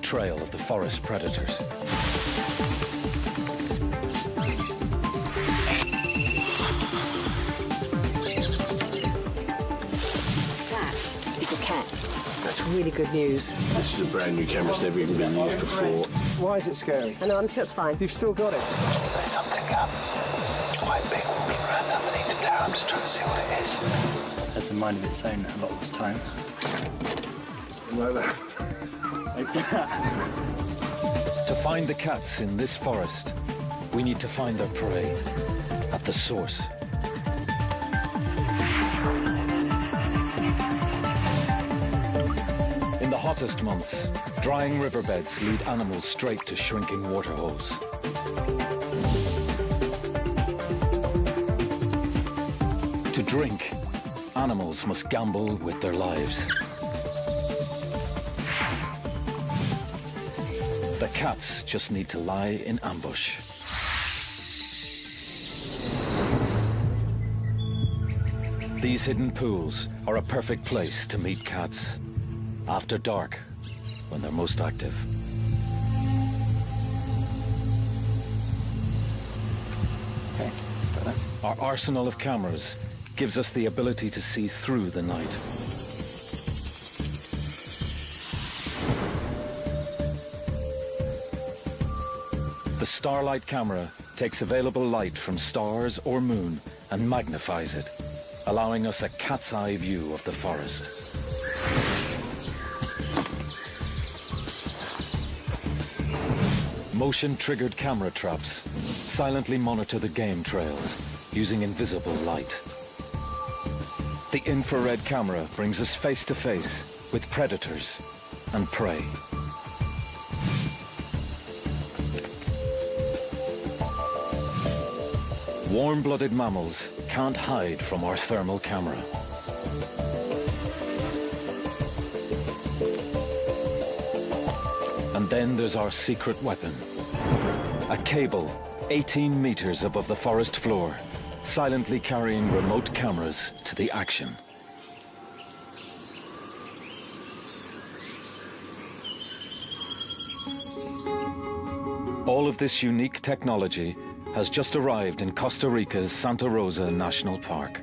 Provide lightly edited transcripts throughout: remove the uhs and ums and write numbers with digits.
trail of the forest predators. That is a cat. That's really good news. This is a brand new camera, it's never even been used before. Why is it scary? I know, I'm sure it's fine. You've still got it. There's something quite big walking around underneath the tower. I'm just trying to see what it is. Has a mind of its own a lot of the time. To find the cats in this forest, we need to find their prey at the source. In the hottest months, drying riverbeds lead animals straight to shrinking waterholes. To drink, animals must gamble with their lives. The cats just need to lie in ambush. These hidden pools are a perfect place to meet cats after dark, when they're most active. Okay, let's go then. Our arsenal of cameras gives us the ability to see through the night. The Starlight camera takes available light from stars or moon and magnifies it, allowing us a cat's eye view of the forest. Motion-triggered camera traps silently monitor the game trails using invisible light. The infrared camera brings us face to face with predators and prey. Warm-blooded mammals can't hide from our thermal camera. And then there's our secret weapon. A cable 18 meters above the forest floor, silently carrying remote cameras to the action. All of this unique technology has just arrived in Costa Rica's Santa Rosa National Park.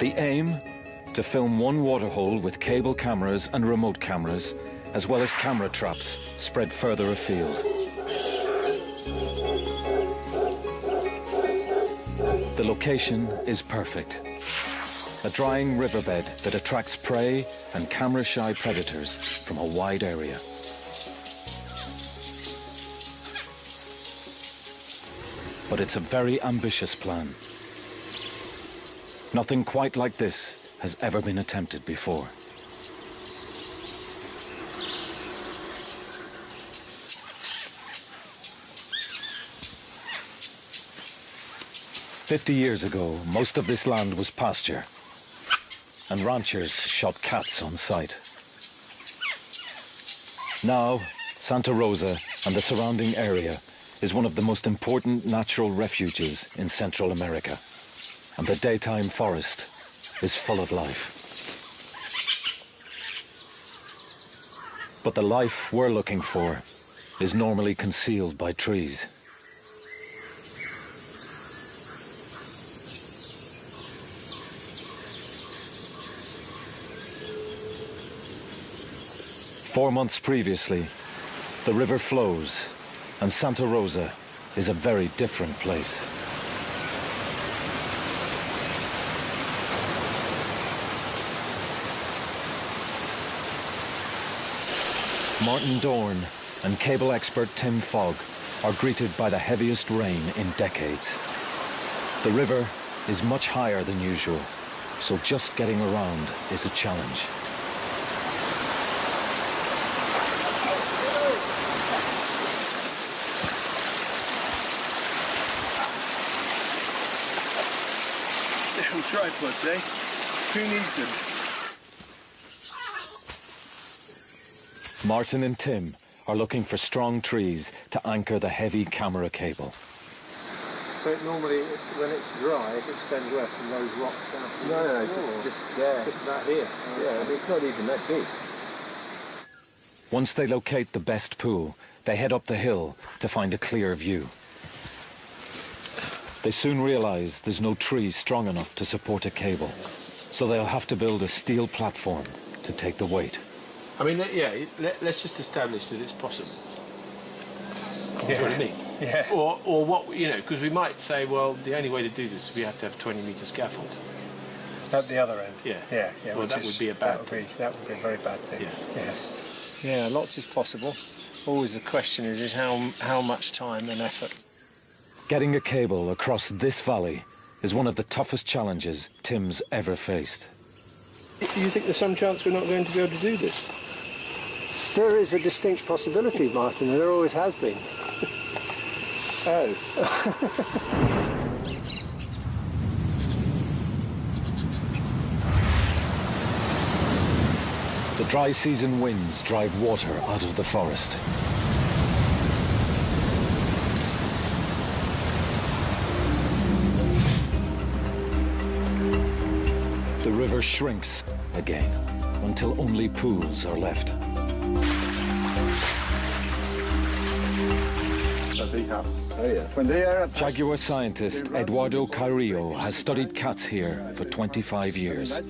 The aim? To film one waterhole with cable cameras and remote cameras, as well as camera traps spread further afield. The location is perfect. A drying riverbed that attracts prey and camera-shy predators from a wide area. But it's a very ambitious plan. Nothing quite like this has ever been attempted before. "50 years ago, most of this land was pasture, and ranchers shot cats on sight. Now, Santa Rosa and the surrounding area is one of the most important natural refuges in Central America, and the daytime forest is full of life. But the life we're looking for is normally concealed by trees. Four months previously, the river flows, and Santa Rosa is a very different place. Martin Dorn and cable expert Tim Fogg are greeted by the heaviest rain in decades. The river is much higher than usual, so just getting around is a challenge. Damn tripods, eh? Who needs them? Martin and Tim are looking for strong trees to anchor the heavy camera cable. So it normally, when it's dry, it extends west from those rocks out. No, just there. Just about here. Yeah, I mean, it's not even that big. Once they locate the best pool, they head up the hill to find a clear view. They soon realize there's no tree strong enough to support a cable, so they'll have to build a steel platform to take the weight. I mean, yeah, let's just establish that it's possible. That's what I mean. Yeah. Or what, you know, because we might say, well, the only way to do this is we have to have 20-metre scaffold. At the other end. Yeah. Yeah. Well, that would be a bad thing. That would be a very bad thing. Yeah. Yes. Yeah, lots is possible. Always the question is how much time and effort. Getting a cable across this valley is one of the toughest challenges Tim's ever faced. Do you think there's some chance we're not going to be able to do this? There is a distinct possibility, Martin, and there always has been. Oh. The dry season winds drive water out of the forest. The river shrinks again until only pools are left. Jaguar scientist Eduardo Carrillo has studied cats here for 25 years.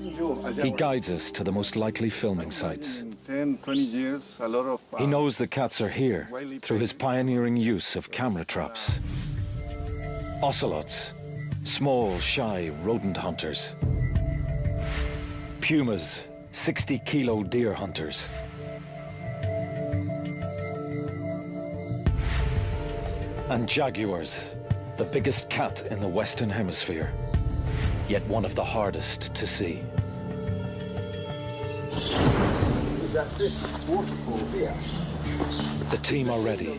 He guides us to the most likely filming sites. 10, 20 years, a lot of... He knows the cats are here through his pioneering use of camera traps. Ocelots, small, shy rodent hunters. Pumas, 60-kilo deer hunters. And jaguars, the biggest cat in the Western Hemisphere, yet one of the hardest to see. Is that this waterfall here? The team are ready.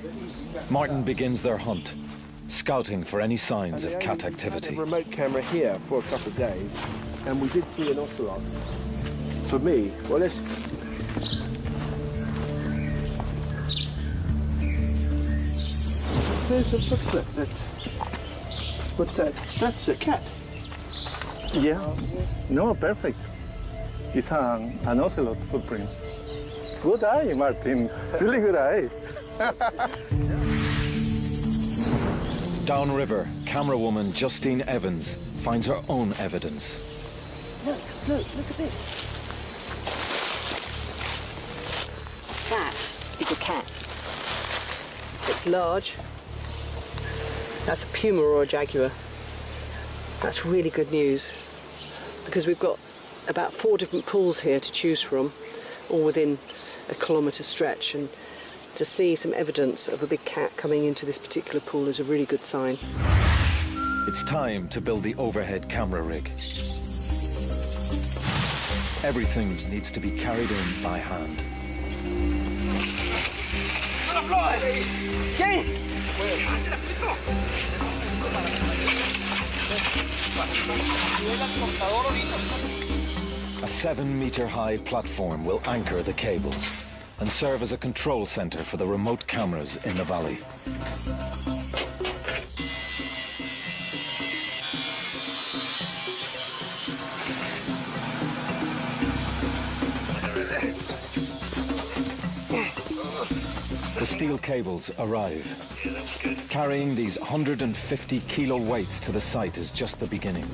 Martin begins their hunt, scouting for any signs of cat activity. We had a remote camera here for a couple of days, and we did see an ocelot. For me, well, let's... There's a footstep. What's that? That's a cat. Yeah, no, perfect. It's an ocelot footprint. Good eye, Martin. Really good eye. Downriver, camera woman Justine Evans finds her own evidence. Look at this. That is a cat. It's large. That's a puma or a jaguar. That's really good news, because we've got about 4 different pools here to choose from, all within a kilometre stretch, and to see some evidence of a big cat coming into this particular pool is a really good sign. It's time to build the overhead camera rig. Everything needs to be carried in by hand. A 7-meter-high platform will anchor the cables and serve as a control center for the remote cameras in the valley. The steel cables arrive. Carrying these 150-kilo weights to the site is just the beginning.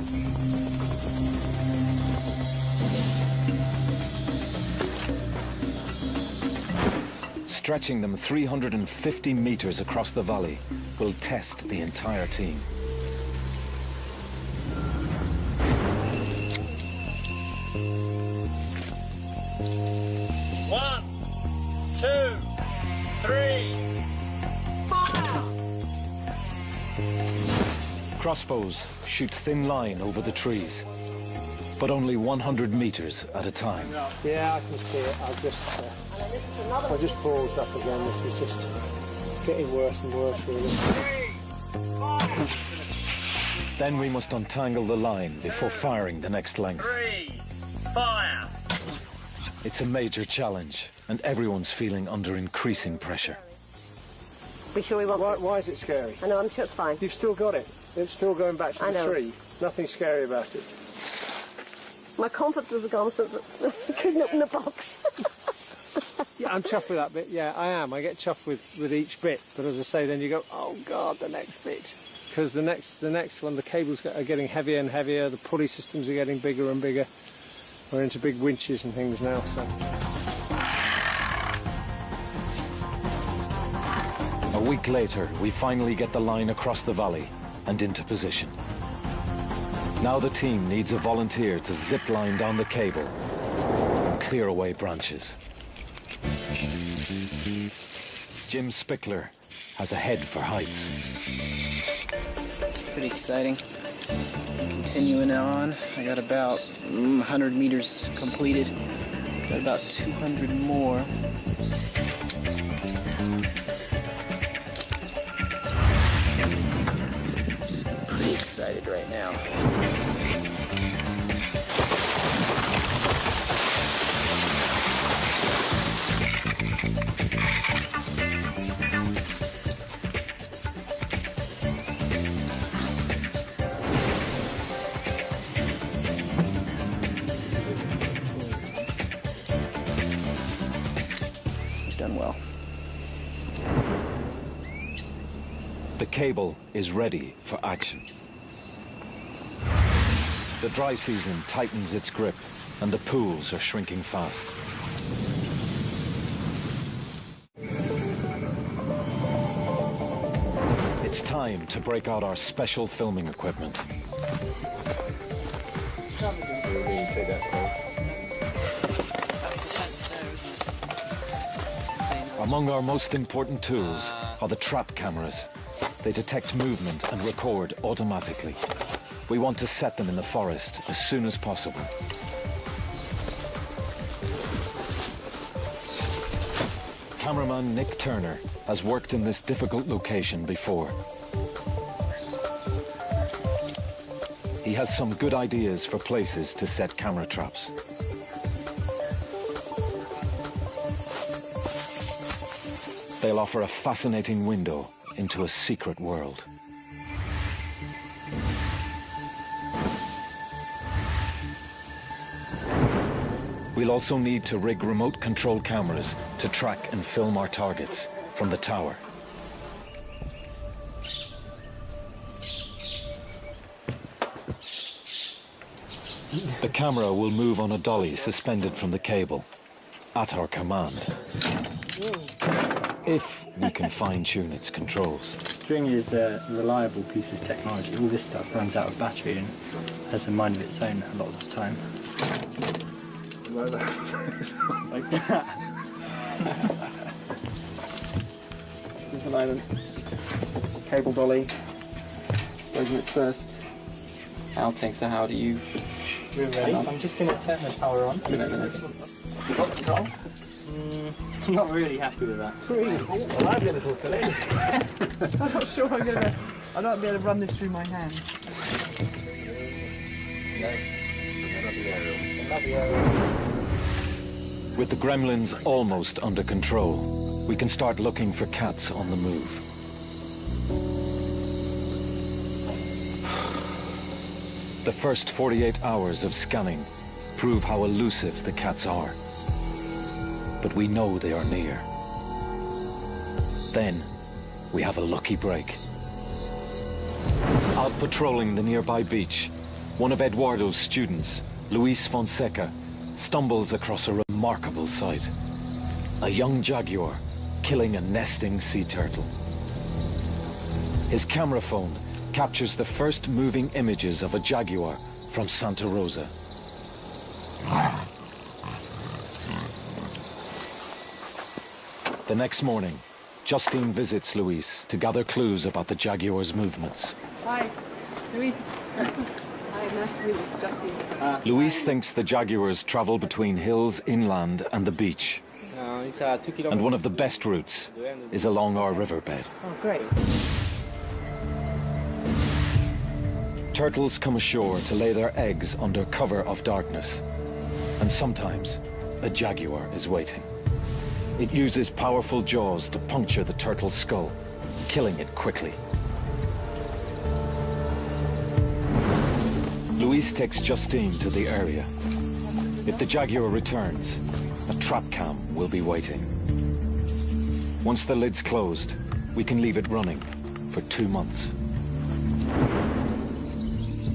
Stretching them 350 meters across the valley will test the entire team. One, two, three. Crossbows shoot thin line over the trees, but only 100 meters at a time. Yeah, I can see it. I just paused up again. This is just getting worse and worse, really. Then we must untangle the line before firing the next length. 3, fire! It's a major challenge, and everyone's feeling under increasing pressure. We sure we want Why is it scary? I know, I'm sure it's fine. You've still got it. It's still going back to the tree. Nothing scary about it. My confidence has gone since we couldn't open the box. Yeah, I'm chuffed with that bit. Yeah, I am. I get chuffed with each bit. But as I say, then you go, oh God, the next bit. Because the next one, the cables are getting heavier and heavier. The pulley systems are getting bigger and bigger. We're into big winches and things now. So. A week later, we finally get the line across the valley and into position. Now the team needs a volunteer to zip line down the cable and clear away branches. Jim Spickler has a head for heights. Pretty exciting. Continuing on, I got about 100 meters completed. Got about 200 more. Pretty excited right now. Done well. The cable is ready for action. The dry season tightens its grip and the pools are shrinking fast. It's time to break out our special filming equipment. Among our most important tools are the trap cameras. They detect movement and record automatically. We want to set them in the forest as soon as possible. Cameraman Nick Turner has worked in this difficult location before. He has some good ideas for places to set camera traps. They'll offer a fascinating window into a secret world. We'll also need to rig remote control cameras to track and film our targets from the tower. The camera will move on a dolly suspended from the cable, at our command. If we can fine-tune its controls. String is a reliable piece of technology. All this stuff runs out of battery and has a mind of its own a lot of the time. Like that. There's an island. Cable dolly. Goes in its first outing, so how do you... We're ready. I'm just going to turn the power on. You got control? I'm not really happy with that. A lively little fillet. I'm not sure I'm going to... I don't be able to run this through my hands. With the gremlins almost under control, we can start looking for cats on the move. The first 48 hours of scanning prove how elusive the cats are. But we know they are near. Then, we have a lucky break. Out patrolling the nearby beach, one of Eduardo's students, Luis Fonseca, stumbles across a remarkable sight. A young jaguar killing a nesting sea turtle. His camera phone captures the first moving images of a jaguar from Santa Rosa. The next morning, Justine visits Luis to gather clues about the jaguar's movements. Hi, Luis. Hi, nice to meet you, Justine. Luis thinks the jaguars travel between hills inland and the beach. And one of the best routes is along our riverbed. Oh, great. Turtles come ashore to lay their eggs under cover of darkness. And sometimes, a jaguar is waiting. It uses powerful jaws to puncture the turtle's skull, killing it quickly. Luis takes Justine to the area. If the jaguar returns, a trap cam will be waiting. Once the lid's closed, we can leave it running for 2 months.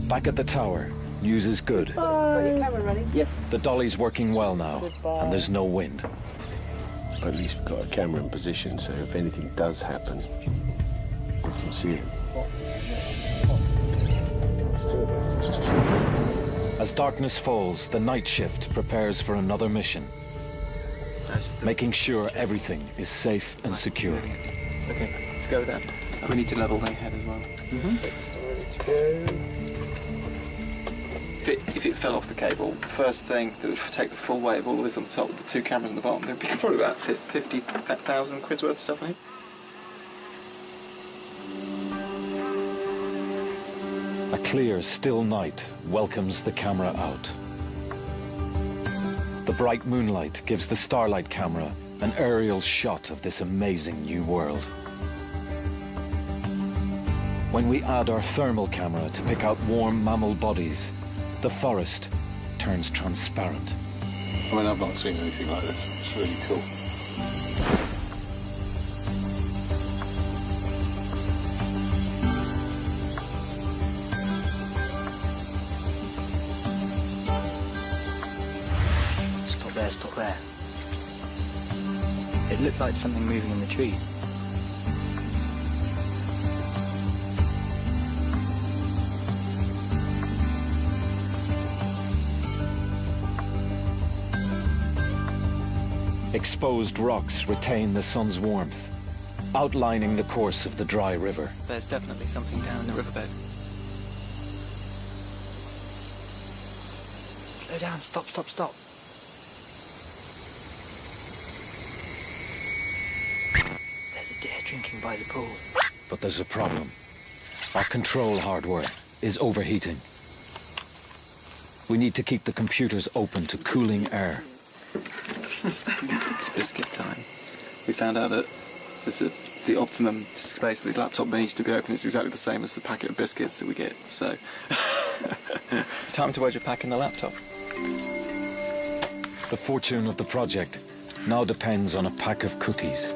Back at the tower, news is good. Got your camera running? Yes. The dolly's working well now, and there's no wind. At least we've got a camera in position, so if anything does happen, we can see it. As darkness falls, the night shift prepares for another mission, making sure everything is safe and secure. Okay, let's go with that. We need to level the head as well. If it fell off the cable, the first thing that would take the full weight of all this on the top with the 2 cameras on the bottom, there'd be probably about 50,000 quid's worth of stuff, I think. A clear, still night welcomes the camera out. The bright moonlight gives the Starlight camera an aerial shot of this amazing new world. When we add our thermal camera to pick out warm mammal bodies, the forest turns transparent. I mean, I've not seen anything like this. It's really cool. Stop there. It looked like something moving in the trees. Exposed rocks retain the sun's warmth, outlining the course of the dry river. There's definitely something down the riverbed. Slow down, stop. There's a deer drinking by the pool. But there's a problem. Our control hardware is overheating. We need to keep the computers open to cooling air. It's biscuit time. We found out that the optimum space that the laptop needs to be open is exactly the same as the packet of biscuits that we get, so it's time to wedge a pack in the laptop. The fortune of the project now depends on a pack of cookies.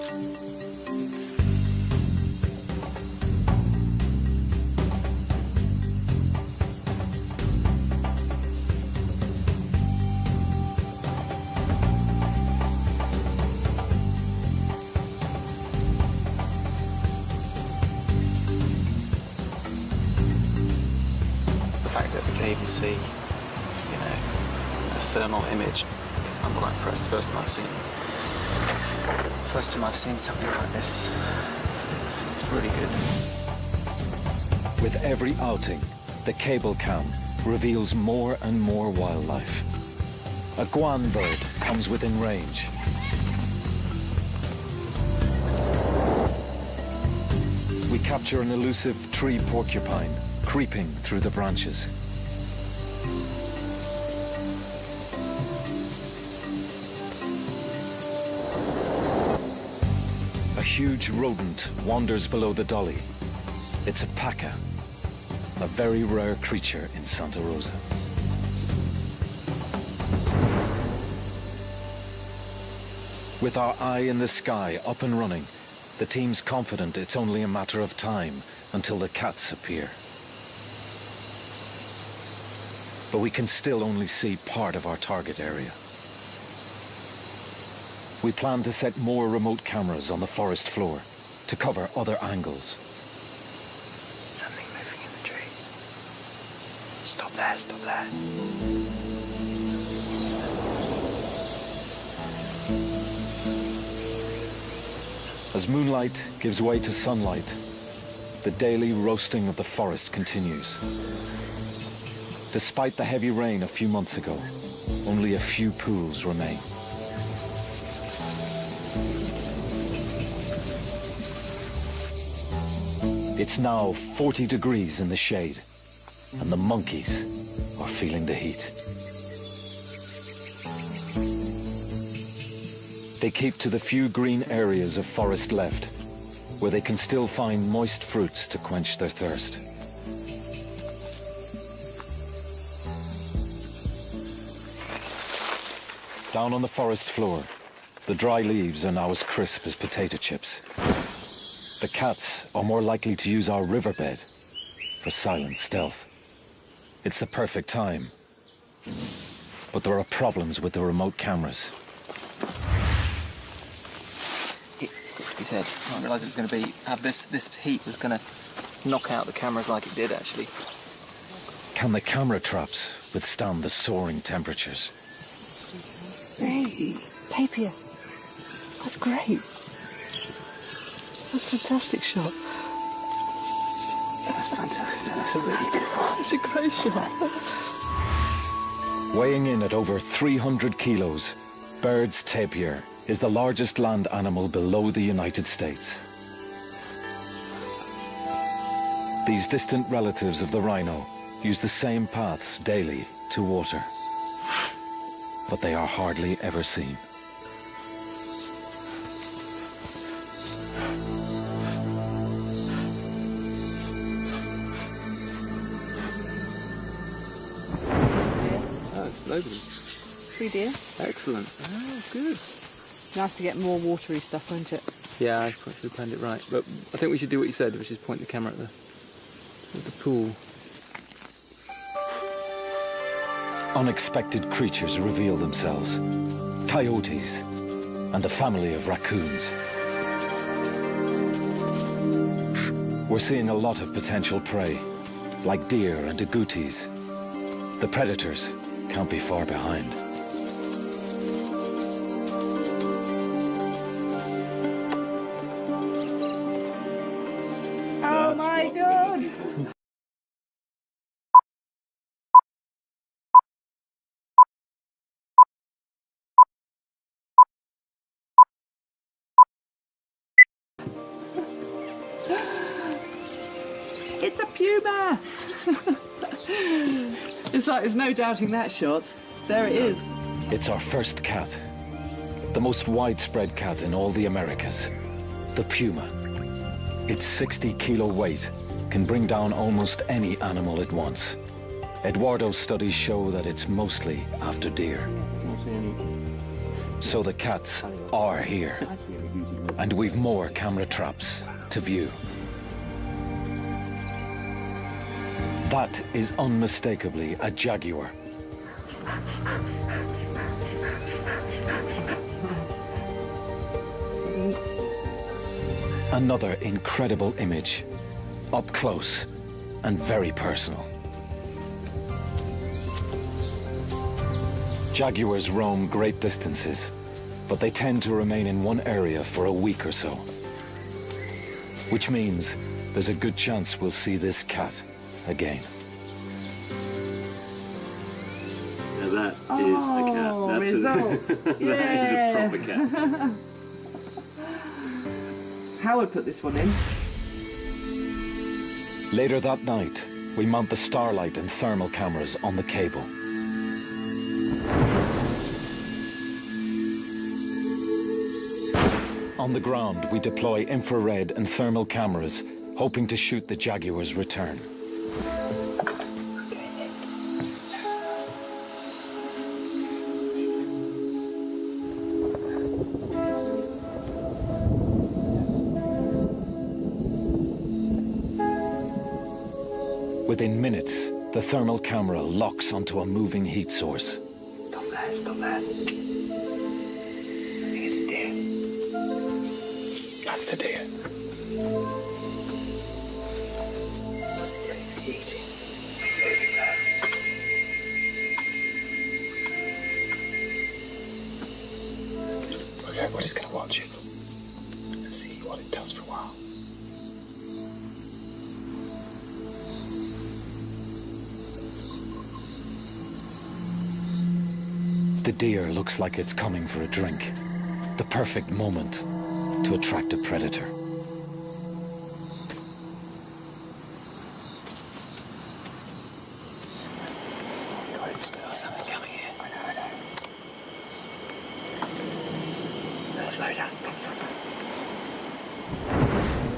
Even see, a thermal image. I'm quite impressed. First time I've seen something like this. It's really good. With every outing, the cable cam reveals more and more wildlife. A guan bird comes within range. We capture an elusive tree porcupine creeping through the branches. A huge rodent wanders below the dolly. It's a paca, a very rare creature in Santa Rosa. With our eye in the sky up and running, the team's confident it's only a matter of time until the cats appear. But we can still only see part of our target area. We plan to set more remote cameras on the forest floor to cover other angles. Something moving in the trees. Stop there. As moonlight gives way to sunlight, the daily roasting of the forest continues. Despite the heavy rain a few months ago, only a few pools remain. It's now 40 degrees in the shade, and the monkeys are feeling the heat. They keep to the few green areas of forest left, where they can still find moist fruits to quench their thirst. Down on the forest floor, the dry leaves are now as crisp as potato chips. The cats are more likely to use our riverbed for silent stealth. It's the perfect time. But there are problems with the remote cameras. He said, I didn't realise it was going to be this heat was going to knock out the cameras like it did actually. Can the camera traps withstand the soaring temperatures? Hey, tapir. That's great. That's a fantastic shot. That's fantastic. That's a really good one. It's a great shot. Weighing in at over 300 kilos, Baird's tapir is the largest land animal below the United States. These distant relatives of the rhino use the same paths daily to water, but they are hardly ever seen. That's lovely. 3 deer. Excellent. Oh, good. Nice to get more watery stuff, won't it? Yeah, I should have planned it right. But I think we should do what you said, which is point the camera at the pool. Unexpected creatures reveal themselves. Coyotes and a family of raccoons. We're seeing a lot of potential prey, like deer and agoutis. The predators can't be far behind. Oh my God! It's a puma! It's like there's no doubting that shot. There it is. It's our first cat, the most widespread cat in all the Americas, the puma. Its 60-kilo weight can bring down almost any animal it wants. Eduardo's studies show that it's mostly after deer. So the cats are here, and we've more camera traps to view. That is unmistakably a jaguar. Another incredible image, up close and very personal. Jaguars roam great distances, but they tend to remain in one area for a week or so. Which means there's a good chance we'll see this cat again. Now that is a cat. That's that is a proper cat. Howard put this one in. Later that night, we mount the starlight and thermal cameras on the cable. On the ground, we deploy infrared and thermal cameras, hoping to shoot the Jaguar's return. Within minutes, the thermal camera locks onto a moving heat source. Stop there, stop there. I think it's a deer. That's a deer. What's he doing? Is he eating? He's moving there. Okay, we're just going to watch it and see what it does for a while. The deer looks like it's coming for a drink. The perfect moment to attract a predator. Something coming in. I know. Let's slow down, stop.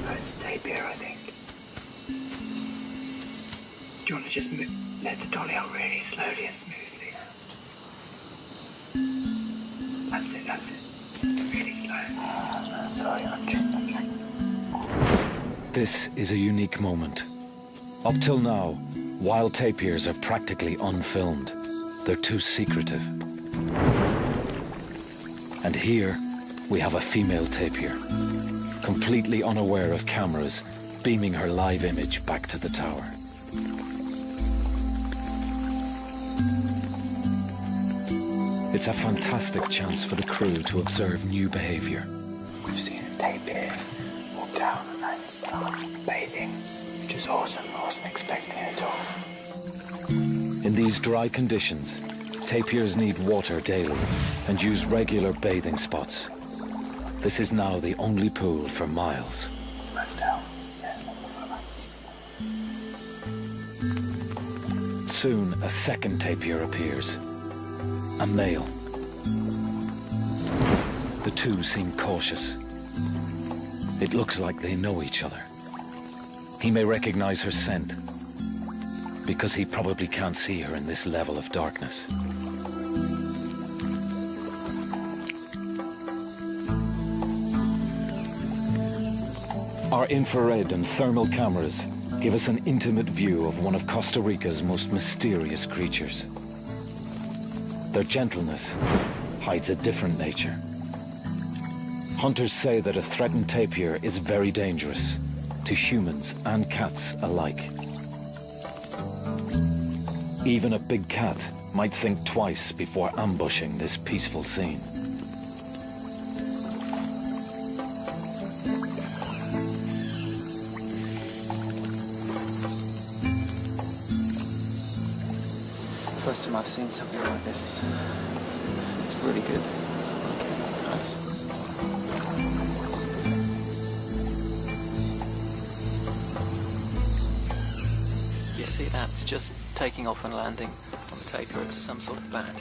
Oh, it's a tapir, I think. Do you want to just let the dolly out really slowly and smoothly? This is a unique moment. Up till now, wild tapirs are practically unfilmed. They're too secretive. And here, we have a female tapir, completely unaware of cameras, beaming her live image back to the tower. It's a fantastic chance for the crew to observe new behavior. We've seen a tapir walk down and start bathing, which is awesome. I wasn't expecting it at all. In these dry conditions, tapirs need water daily and use regular bathing spots. This is now the only pool for miles. Soon, a second tapir appears. A male. The two seem cautious. It looks like they know each other. He may recognize her scent, because he probably can't see her in this level of darkness. Our infrared and thermal cameras give us an intimate view of one of Costa Rica's most mysterious creatures. Their gentleness hides a different nature. Hunters say that a threatened tapir is very dangerous to humans and cats alike. Even a big cat might think twice before ambushing this peaceful scene. First time I've seen something like this. It's really good. Nice. You see that? It's just taking off and landing on the tapir. It's some sort of bat.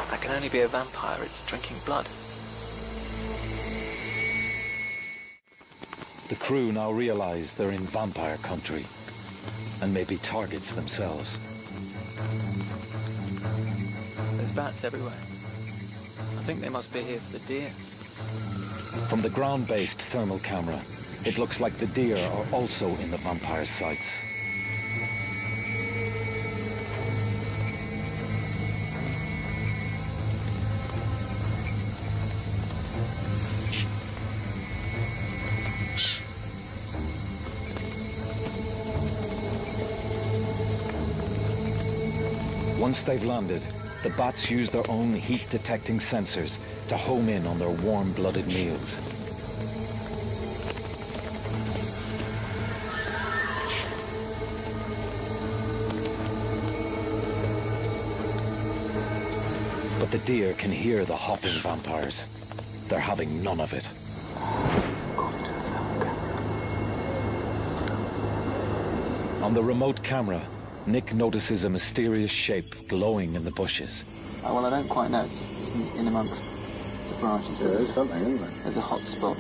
That can only be a vampire. It's drinking blood. The crew now realize they're in vampire country and may be targets themselves. There's bats everywhere. I think they must be here for the deer. From the ground-based thermal camera, it looks like the deer are also in the vampire sights. Once they've landed, the bats use their own heat-detecting sensors to home in on their warm-blooded meals. But the deer can hear the hopping vampires. They're having none of it. On the remote camera, Nick notices a mysterious shape glowing in the bushes. Oh, well, I don't quite know. It's in amongst the branches. Yeah, there's something, isn't there? There's a hot spot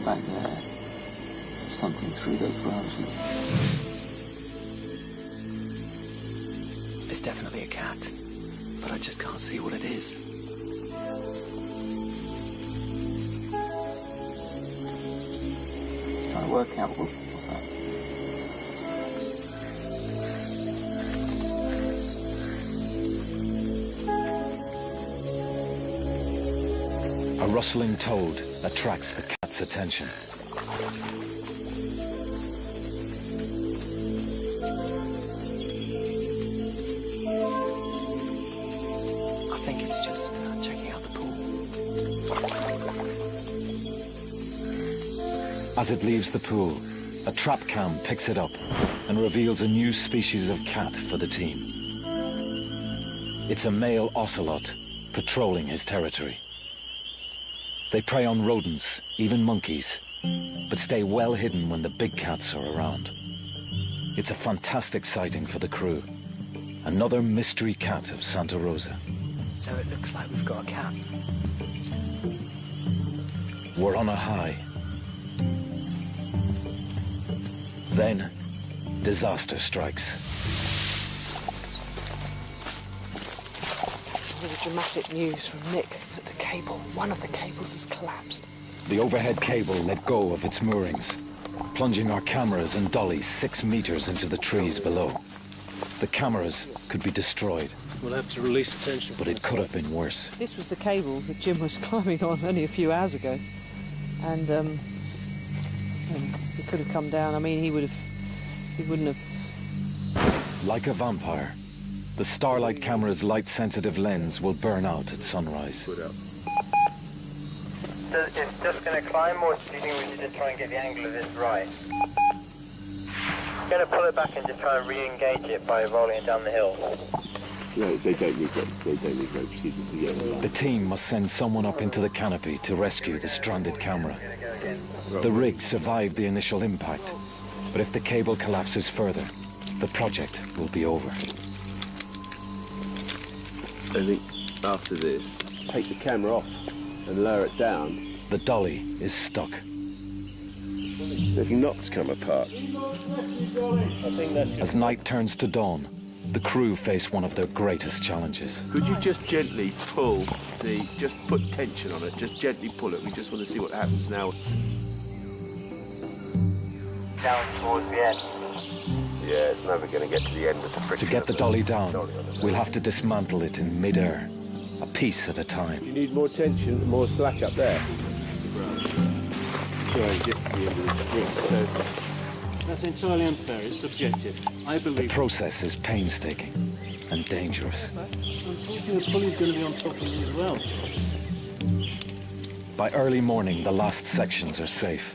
back there. Something through those branches. It's definitely a cat, but I just can't see what it is. Trying to work out what's that. A rustling toad attracts the cat's attention. I think it's just checking out the pool. As it leaves the pool, a trap cam picks it up and reveals a new species of cat for the team. It's a male ocelot patrolling his territory. They prey on rodents, even monkeys, but stay well hidden when the big cats are around. It's a fantastic sighting for the crew. Another mystery cat of Santa Rosa. So it looks like we've got a cat. We're on a high. Then, disaster strikes. dramatic news from Nick that the cable, one of the cables has collapsed. The overhead cable let go of its moorings, plunging our cameras and dollies 6 meters into the trees below. The cameras could be destroyed. We'll have to release the tension. But it could have been worse. This was the cable that Jim was climbing on only a few hours ago. And he could have come down. I mean, he wouldn't have... Like a vampire, the Starlight camera's light-sensitive lens will burn out at sunrise. So it's just going to climb, or do you think we should just try and get the angle of this right? I'm going to pull it back and just try and re-engage it by rolling it down the hill. No, they don't need ropes. They don't need ropes. The team must send someone up into the canopy to rescue the stranded camera. The rig survived the initial impact, but if the cable collapses further, the project will be over. I think after this, take the camera off and lower it down. The dolly is stuck. There's knots come apart. As night turns to dawn, the crew face one of their greatest challenges. Could you just gently pull just put tension on it, just gently pull it. We just want to see what happens now. Down towards the end. Yeah, it's never going to get to the end with the friction. To get the dolly down, we'll have to dismantle it in mid-air, a piece at a time. You need more tension, more slack up there. Try and get to the end of the spring. So that's entirely unfair. It's subjective. I believe... The process is painstaking and dangerous. Unfortunately, the pulley's going to be on top of you as well. By early morning, the last sections are safe.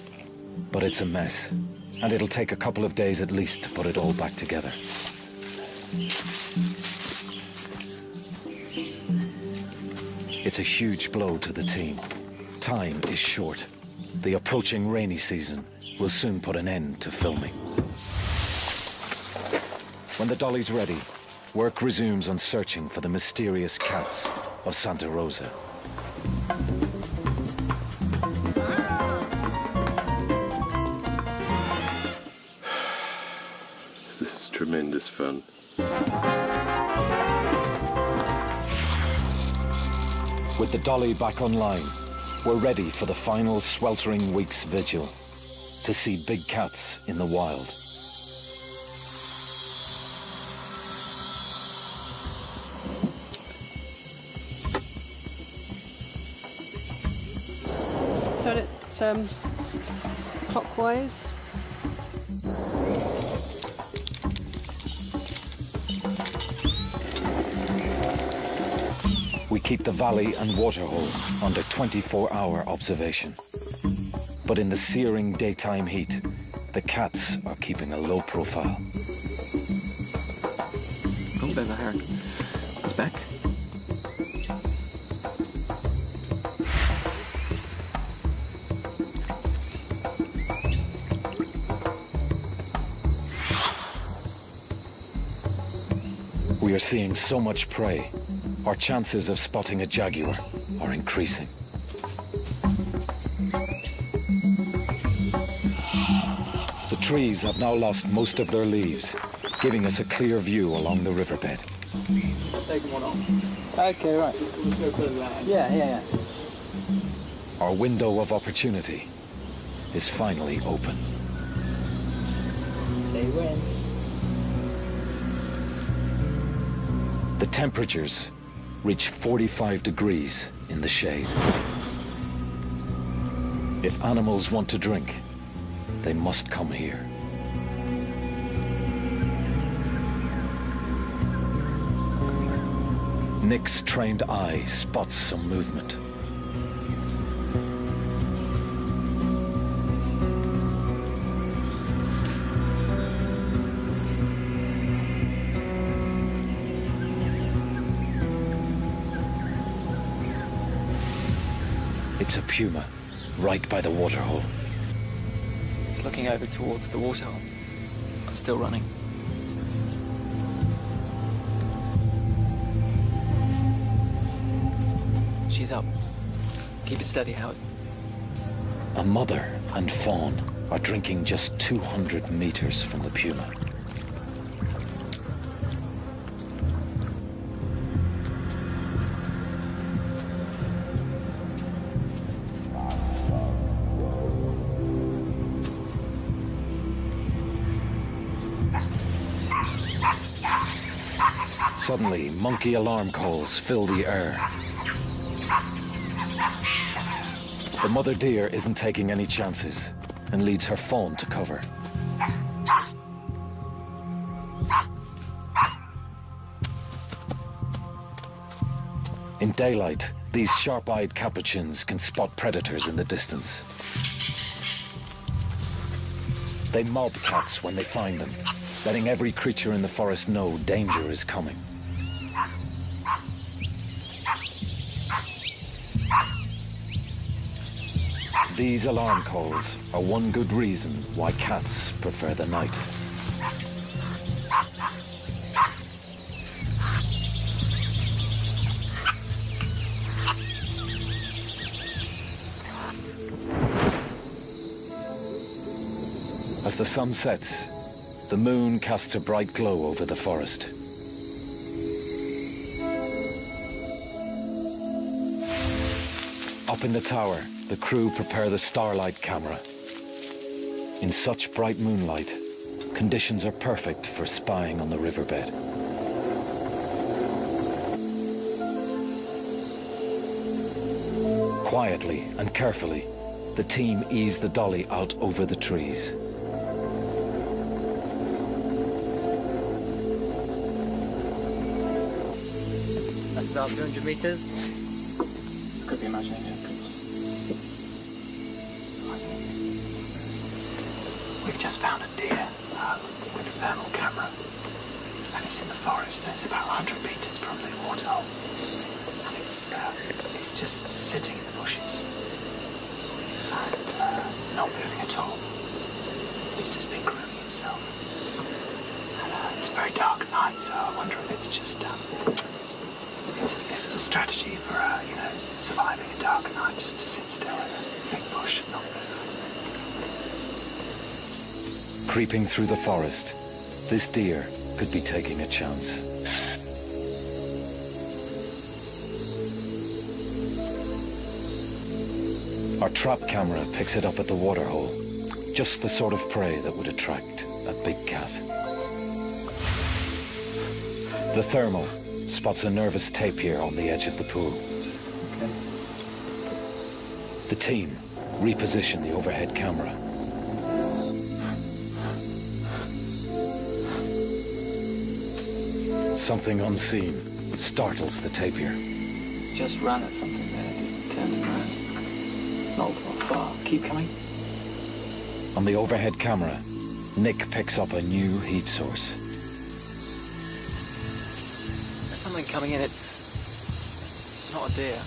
But it's a mess, and it'll take a couple of days at least to put it all back together. It's a huge blow to the team. Time is short. The approaching rainy season will soon put an end to filming. When the dolly's ready, work resumes on searching for the mysterious cats of Santa Rosa. this is tremendous fun. With the dolly back online, we're ready for the final sweltering week's vigil to see big cats in the wild. Turn it clockwise. We keep the valley and waterhole under 24-hour observation. But in the searing daytime heat, the cats are keeping a low profile. Oh, there's a heron. It's back. We are seeing so much prey, our chances of spotting a jaguar are increasing. The trees have now lost most of their leaves, giving us a clear view along the riverbed. Take one off. Okay, right. Let's go further out. Yeah. Our window of opportunity is finally open. Say when. The temperatures reach 45 degrees in the shade. If animals want to drink, they must come here. Nick's trained eye spots some movement. It's a puma, right by the waterhole. It's looking over towards the waterhole. I'm still running. She's up. Keep it steady, Howard. A mother and fawn are drinking just 200 meters from the puma. Suddenly, monkey alarm calls fill the air. The mother deer isn't taking any chances and leads her fawn to cover. In daylight, these sharp-eyed capuchins can spot predators in the distance. They mob cats when they find them, letting every creature in the forest know danger is coming. These alarm calls are one good reason why cats prefer the night. As the sun sets, the moon casts a bright glow over the forest. Up in the tower, the crew prepare the starlight camera. In such bright moonlight, conditions are perfect for spying on the riverbed. Quietly and carefully, the team ease the dolly out over the trees. That's about 300 meters. Could be imagining it. We've just found a deer with a thermal camera, and it's in the forest, and it's about 100 meters from the waterhole, and it's just sitting in the bushes and not moving at all. He's just been grooming himself, and it's very dark at night, so I wonder if it's just it's a strategy for surviving a dark night, just to sit still in a thick bush and not move. Creeping through the forest, this deer could be taking a chance. Our trap camera picks it up at the waterhole, just the sort of prey that would attract a big cat. The thermal spots a nervous tapir on the edge of the pool. Okay. The team reposition the overhead camera. Something unseen startles the tapir. Just ran at something there, just turning around. Not far. Keep coming. On the overhead camera, Nick picks up a new heat source. There's something coming in. It's not a deer.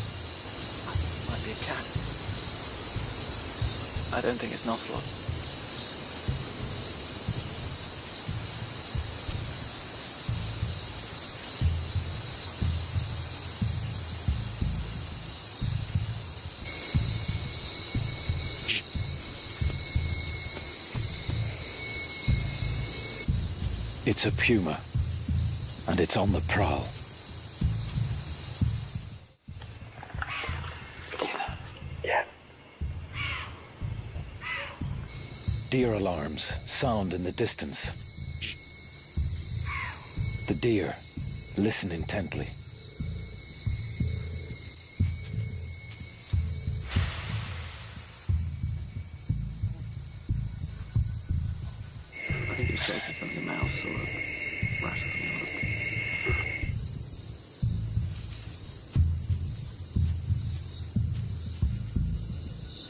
Might be a cat. I don't think it's an ocelot. It's a puma, and it's on the prowl. Yeah. Deer alarms sound in the distance. The deer listen intently. I think it's chasing something, a mouse or a rat or something like that.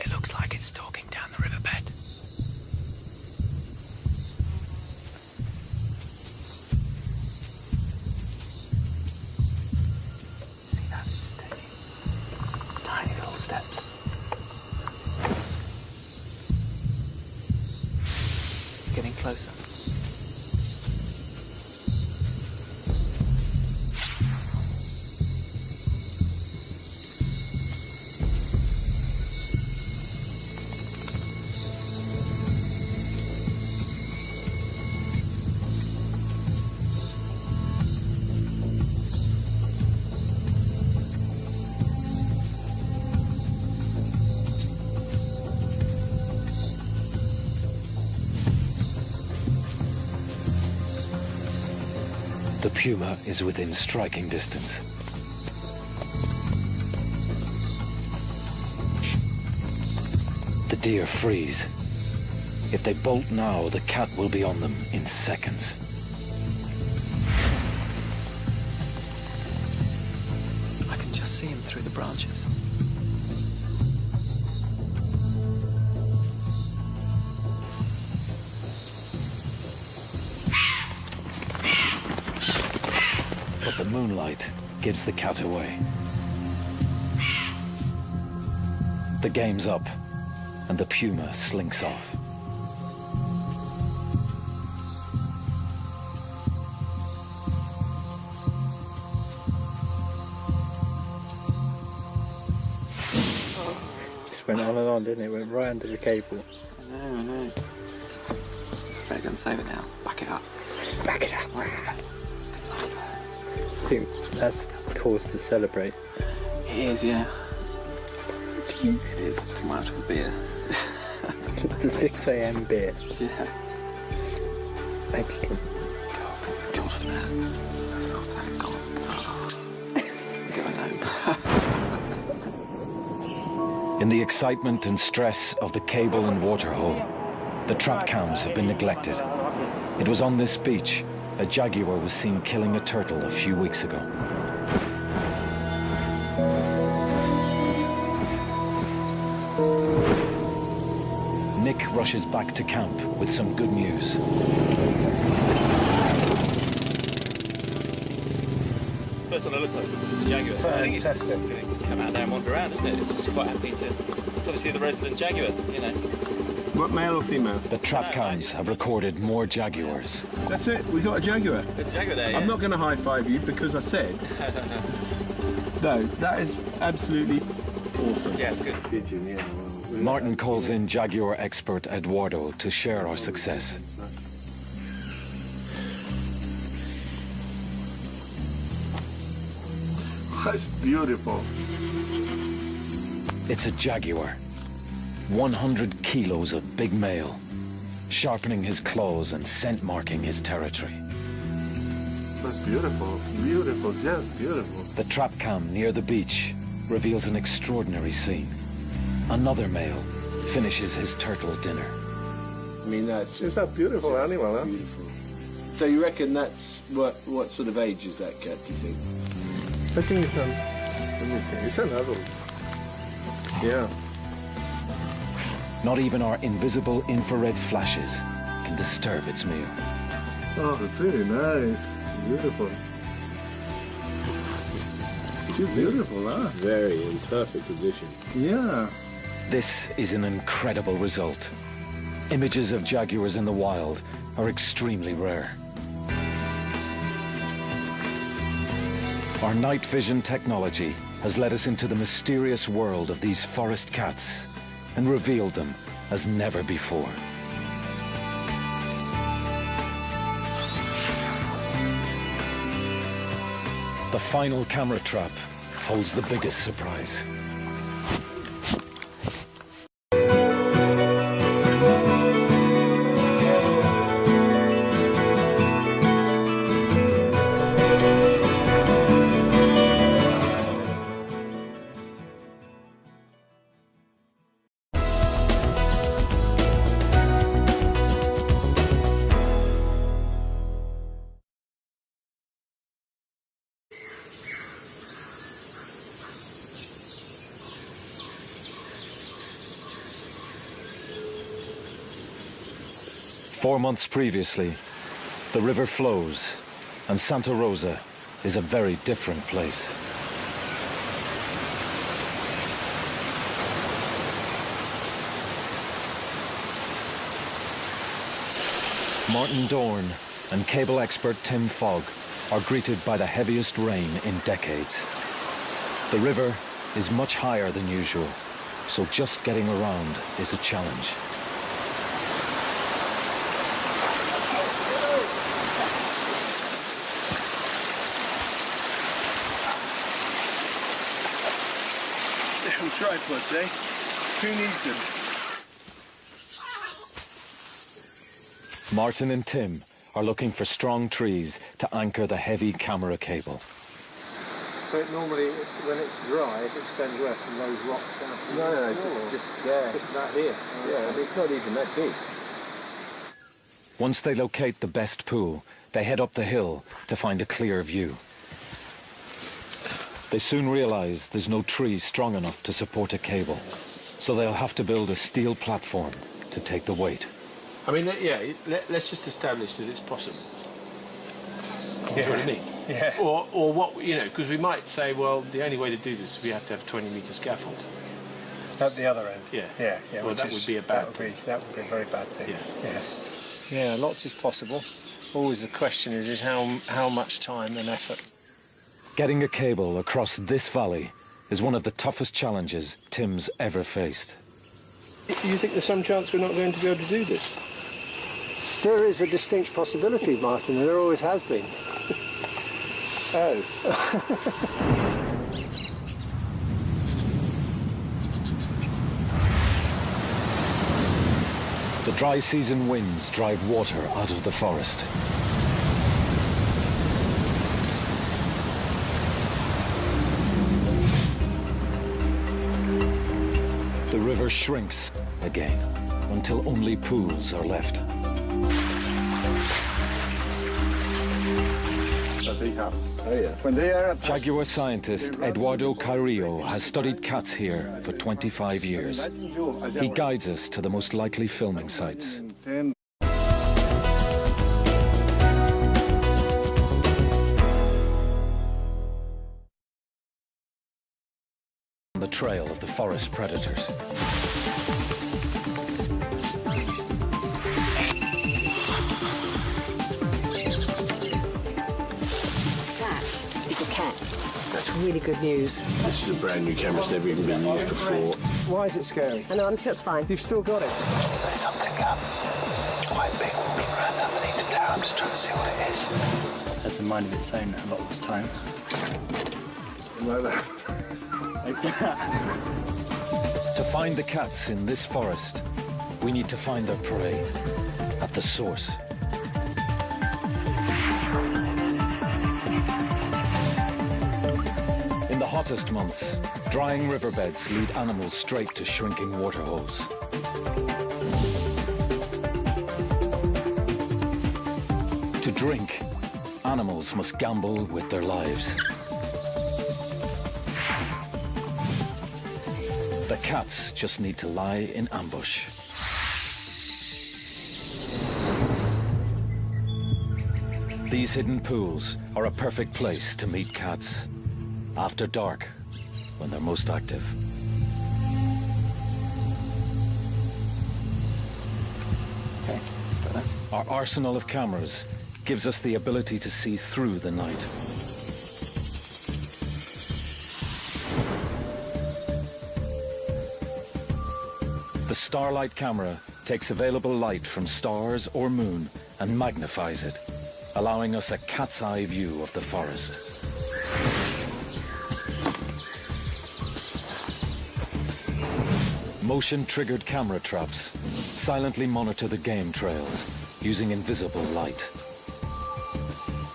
It looks like it's stalking down the riverbed. See that? It's taking tiny little steps. It's getting closer. The puma is within striking distance. The deer freeze. If they bolt now, the cat will be on them in seconds. I can just see him through the branches. But the moonlight gives the cat away. The game's up, and the puma slinks off. Just went on and on, didn't it? Went right under the cable. I know. Better go and save it now. Back it up. Back it up. Right, it's back. I think that's cause to celebrate. It is, yeah. It is. I might have to have a beer. The 6 AM beer. Yeah. Excellent. God, thank God for that. I thought that had gone. Oh. Going home. In the excitement and stress of the cable and water hole, the trap cams have been neglected. It was on this beach a jaguar was seen killing a turtle a few weeks ago. Nick rushes back to camp with some good news. First one I looked at was the Jaguar. I think it's just going to come out there and wander around, isn't it? It's just quite happy to... It's obviously the resident Jaguar, you know. What, male or female? The trap cams have recorded more jaguars. That's it, we got a jaguar. There's a Jaguar there, yeah. I'm not going to high-five you because I said. No, that is absolutely awesome. Yeah, it's good. Pigeon, yeah. Well, Martin calls in Jaguar expert Eduardo to share our success. That's beautiful. It's a jaguar. 100 kilos of big male, sharpening his claws and scent marking his territory. That's beautiful. Beautiful, just beautiful. The trap cam near the beach reveals an extraordinary scene. Another male finishes his turtle dinner. I mean, that's It's a beautiful animal, huh? beautiful. So you reckon that's what sort of age is that cat, do you think? I think it's let me see, it's an adult. Yeah. Not even our invisible infrared flashes can disturb its meal. Oh, it's really nice. Beautiful. It's beautiful, huh? Very in perfect position. Yeah. This is an incredible result. Images of jaguars in the wild are extremely rare. Our night vision technology has led us into the mysterious world of these forest cats and revealed them as never before. The final camera trap holds the biggest surprise. Four months previously, the river flows, and Santa Rosa is a very different place. Martin Dorn and cable expert Tim Fogg are greeted by the heaviest rain in decades. The river is much higher than usual, so just getting around is a challenge. Tripods, eh? Who needs them? Martin and Tim are looking for strong trees to anchor the heavy camera cable. So it normally, when it's dry, it extends where from those rocks down to No, just about here. Yeah, it's not even that big. Once they locate the best pool, they head up the hill to find a clear view. They soon realize there's no tree strong enough to support a cable, so they'll have to build a steel platform to take the weight. I mean, yeah, let's just establish that it's possible. You know what I mean? Yeah. Or what, you know, because we might say, well, the only way to do this is we have to have 20-metre scaffold. At the other end. Yeah. Yeah. Well, that would be a bad thing. That would be a very bad thing. Yeah. Yes. Yeah, lots is possible. Always the question is how much time and effort. Getting a cable across this valley is one of the toughest challenges Tim's ever faced. Do you think there's some chance we're not going to be able to do this? There is a distinct possibility, Martin, and there always has been. Oh. The dry season winds drive water out of the forest. The river shrinks again until only pools are left. When they are Jaguar scientist Eduardo Carrillo has studied cats here for 25 years. He guides us to the most likely filming sites. On the trail of the forest predators. That's really good news. This is a brand new camera, it's never even been used before. Why is it scary? I know, I'm sure it's fine. You've still got it. There's something quite big walking around underneath the tower. I'm just trying to see what it is. Has a mind of its own a lot of the time. To find the cats in this forest, we need to find their prey at the source. In the hottest months, drying riverbeds lead animals straight to shrinking waterholes. To drink, animals must gamble with their lives. The cats just need to lie in ambush. These hidden pools are a perfect place to meet cats. After dark, when they're most active. Okay, Our arsenal of cameras gives us the ability to see through the night. The Starlight camera takes available light from stars or moon and magnifies it, allowing us a cat's eye view of the forest. Motion-triggered camera traps silently monitor the game trails using invisible light.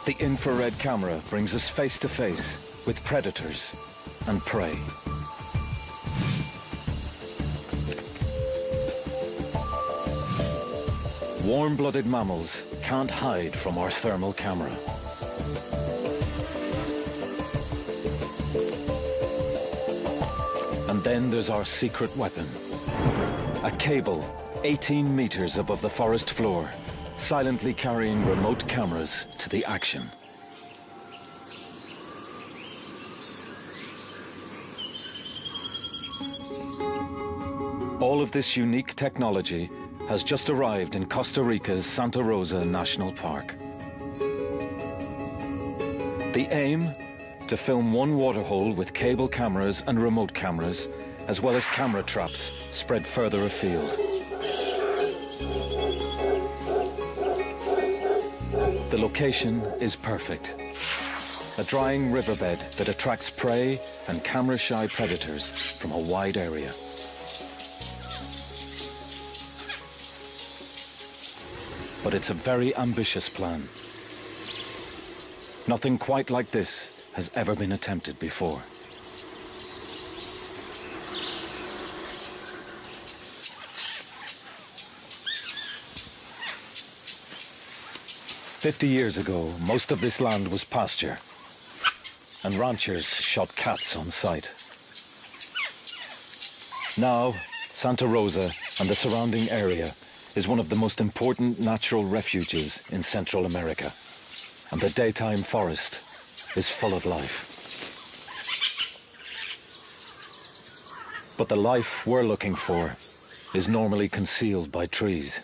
The infrared camera brings us face to face with predators and prey. Warm-blooded mammals can't hide from our thermal camera. And then there's our secret weapon. A cable 18 meters above the forest floor, silently carrying remote cameras to the action. All of this unique technology has just arrived in Costa Rica's Santa Rosa National Park. The aim? To film one waterhole with cable cameras and remote cameras, as well as camera traps spread further afield. The location is perfect. A drying riverbed that attracts prey and camera-shy predators from a wide area. But it's a very ambitious plan. Nothing quite like this has ever been attempted before. "50 years ago, most of this land was pasture, and ranchers shot cats on sight. Now, Santa Rosa and the surrounding area is one of the most important natural refuges in Central America, and the daytime forest is full of life. But the life we're looking for is normally concealed by trees.